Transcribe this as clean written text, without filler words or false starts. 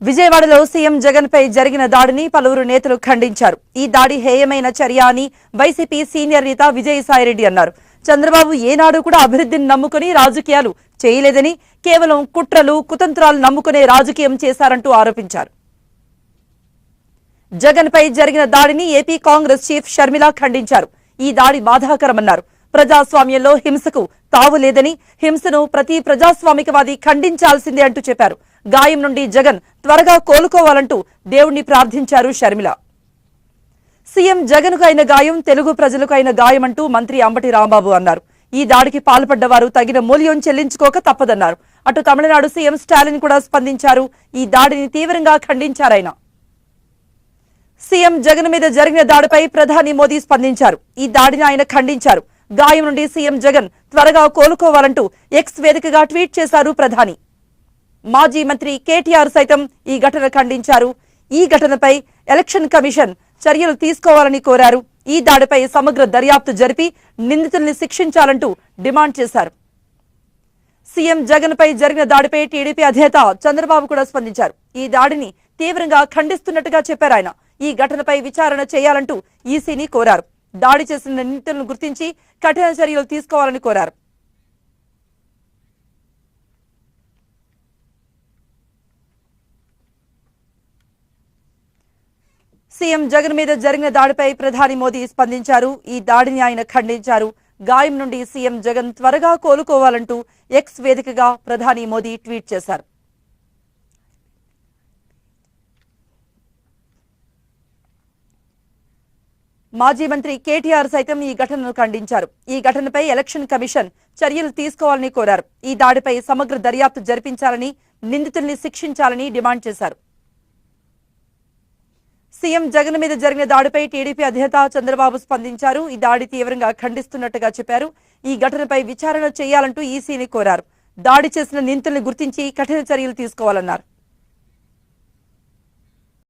విజయవాడలో సీఎం జగన్ పై జరిగిన దాడిని పలువురు నేతలు ఖండించారు. ఈ దాడి హేయమైన చర్య అని వైసీపీ సీనియర్ నేత విజయసాయిరెడ్డి అన్నారు. చంద్రబాబు ఏనాడు కూడా అభివృద్ధిని నమ్ముకుని రాజకీయాలు చేయలేదని, కేవలం కుట్రలు కుతంత్రాలు నమ్ముకునే రాజకీయం చేశారంటూ ఆరోపించారు. జగన్ పై జరిగిన దాడిని ఏపీ కాంగ్రెస్ చీఫ్ షర్మిల ఖండించారు. ఈ దాడి బాధాకరమన్నారు. ప్రజాస్వామ్యంలో హింసకు తావు లేదని, హింసను ప్రతి ప్రజాస్వామికవాది ఖండించాల్సిందే అంటూ చెప్పారు. గాయం నుండి జగన్ త్వరగా కోలుకోవాలంటూ దేవుణ్ణి ప్రార్థించారు షర్మిల. సీఎం జగన్ కు అయిన గాయం తెలుగు ప్రజలకు అయిన గాయం అంటూ మంత్రి అంబటి రాంబాబు అన్నారు. ఈ దాడికి పాల్పడ్డవారు తగిన మూల్యం చెల్లించుకోక తప్పదన్నారు. అటు తమిళనాడు సీఎం స్టాలిన్ కూడా స్పందించారు. ఈ దాడిని తీవ్రంగా ఖండించారాయన. సీఎం జగన్ మీద జరిగిన దాడిపై ప్రధాని మోదీ స్పందించారు. ఈ దాడిని ఆయన ఖండించారు. గాయం నుండి సీఎం జగన్ త్వరగా కోలుకోవాలంటూ ఎక్స్ వేదికగా ట్వీట్ చేశారు ప్రధాని. మాజీ మంత్రి కేటీఆర్ సైతం ఈ ఘటన ఖండించారు. ఈ ఘటనపై ఎలక్షన్ కమిషన్ చర్యలు తీసుకోవాలని కోరారు. ఈ దాడిపై సమగ్ర దర్యాప్తు జరిపి నిందితుల్ని శిక్షించాలంటూ డిమాండ్ చేశారు. సీఎం జగన్ పై జరిగిన దాడిపై టీడీపీ అధినేత చంద్రబాబు కూడా స్పందించారు. ఈ దాడిని తీవ్రంగా ఖండిస్తున్నట్టుగా చెప్పారు ఆయన. ఈ ఘటనపై విచారణ చేయాలంటూ ఈసీని కోరారు. దాడి చేసిన నిందితులను గుర్తించి కఠిన చర్యలు తీసుకోవాలని కోరారు. సీఎం జగన్ మీద జరిగిన దాడిపై ప్రధాని మోదీ స్పందించారు. ఈ దాడిని ఆయన ఖండించారు. గాయం నుండి సీఎం జగన్ త్వరగా కోలుకోవాలంటూ ఎక్స్ వేదికగా ప్రధాని మోదీ ట్వీట్ చేశారు. మాజీ మంత్రి కేటీఆర్ సైతం ఈ ఘటనను ఖండించారు. ఈ ఘటనపై ఎలక్షన్ కమిషన్ చర్యలు తీసుకోవాలని కోరారు. ఈ దాడిపై సమగ్ర దర్యాప్తు జరిపించాలని, నిందితుల్ని శిక్షించాలని డిమాండ్ చేశారు. సీఎం జగన్ మీద జరిగిన దాడిపై టీడీపీ అధినేత చంద్రబాబు స్పందించారు. ఈ దాడి తీవ్రంగా ఖండిస్తున్నట్టుగా చెప్పారు. ఈ ఘటనపై విచారణ చేయాలంటూ ఈసీని కోరారు. దాడి చేసిన నిందితుల్ని గుర్తించి కఠిన చర్యలు తీసుకోవాలన్నారు.